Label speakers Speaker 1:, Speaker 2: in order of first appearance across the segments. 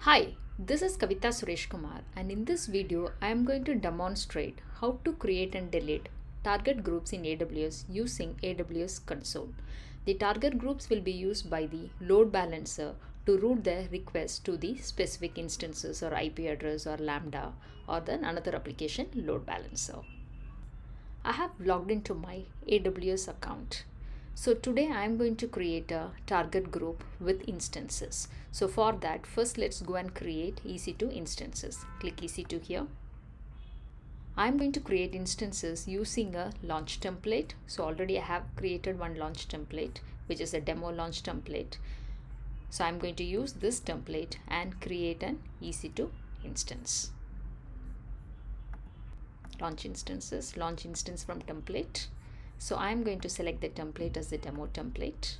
Speaker 1: Hi, this is Kavita Suresh Kumar, and in this video I am going to demonstrate how to create and delete target groups in AWS using AWS console. The target groups will be used by the load balancer to route their request to the specific instances or IP address or Lambda or then another application load balancer. I have logged into my AWS account. So today I am going to create a target group with instances. So for that, first let's go and create EC2 instances. Click EC2 here. I am going to create instances using a launch template. So already I have created one launch template, which is a demo launch template. So I'm going to use this template and create an EC2 instance. Launch instances, launch instance from template. So I'm going to select the template as the demo template.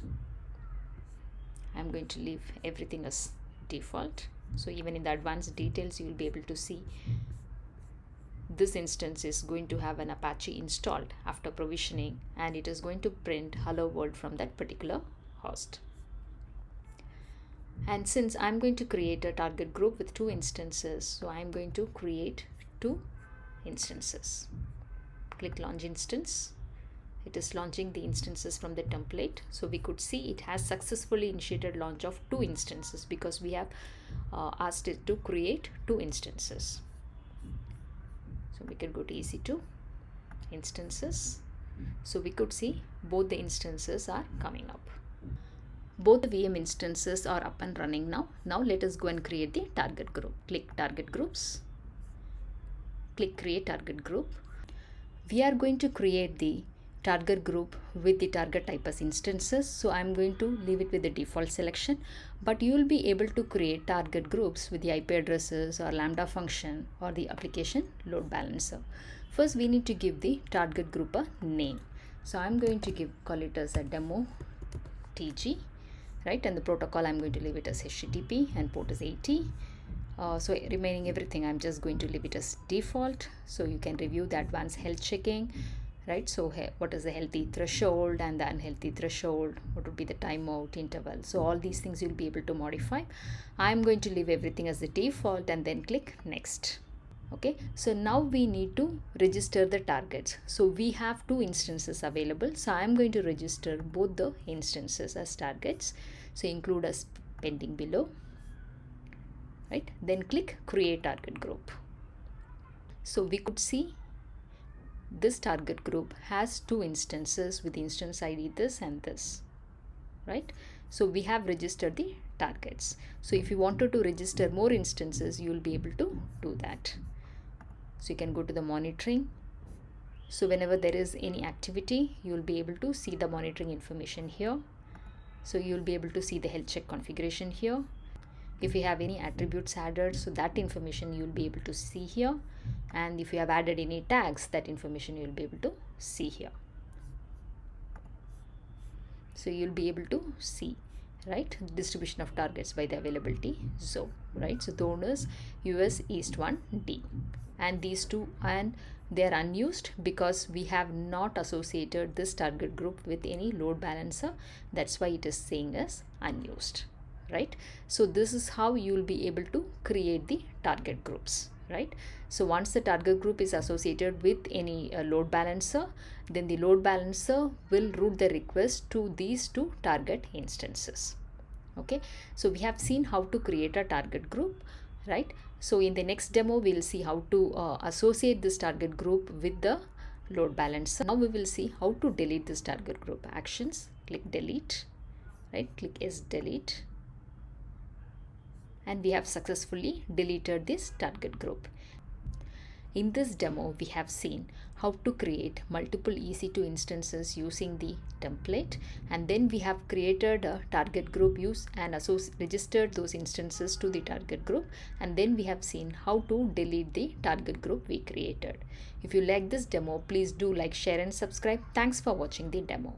Speaker 1: I'm going to leave everything as default. So even in the advanced details, you will be able to see this instance is going to have an Apache installed after provisioning, and it is going to print hello world from that particular host. And since I'm going to create a target group with two instances, so I'm going to create two instances. Click launch instance. It is launching the instances from the template. So we could see it has successfully initiated launch of two instances because we have asked it to create two instances. So we can go to EC2 instances. So we could see both the instances are coming up. Both the VM instances are up and running now. Now let us go and create the target group. Click target groups. Click create target group. We are going to create the target group with the target type as instances. So I'm going to leave it with the default selection, but you will be able to create target groups with the IP addresses or Lambda function or the application load balancer. First, we need to give the target group a name. So I'm going to call it as a demo TG, right? And the protocol I'm going to leave it as HTTP and port is 80. So remaining everything I'm just going to leave it as default. So you can review the advanced health checking. Right, so what is the healthy threshold and the unhealthy threshold, what would be the timeout interval, so all these things you'll be able to modify. I'm going to leave everything as the default and then click next. Okay, so now we need to register the targets. So we have two instances available, so I'm going to register both the instances as targets. So include as pending below, right? Then click create target group. So we could see this target group has two instances with instance ID this and this, right? So we have registered the targets. So if you wanted to register more instances, you will be able to do that. So you can go to the monitoring. So whenever there is any activity, you will be able to see the monitoring information here. So you will be able to see the health check configuration here. If you have any attributes added, so that information you will be able to see here. And if you have added any tags, that information you will be able to see here. So you'll be able to see, right, distribution of targets by the availability zone, right? So zone is US East 1D, and these two, and they are unused because we have not associated this target group with any load balancer. That's why it is saying as unused. Right, so this is how you will be able to create the target groups, right? So once the target group is associated with any load balancer, then the load balancer will route the request to these two target instances. Okay, so we have seen how to create a target group, right? So in the next demo we'll see how to associate this target group with the load balancer. Now we will see how to delete this target group. Actions, click delete, right? Click yes, delete. And we have successfully deleted this target group. In this demo, we have seen how to create multiple EC2 instances using the template, and then we have created a target group and registered those instances to the target group, and then we have seen how to delete the target group we created. If you like this demo, please do like, share and subscribe. Thanks for watching the demo.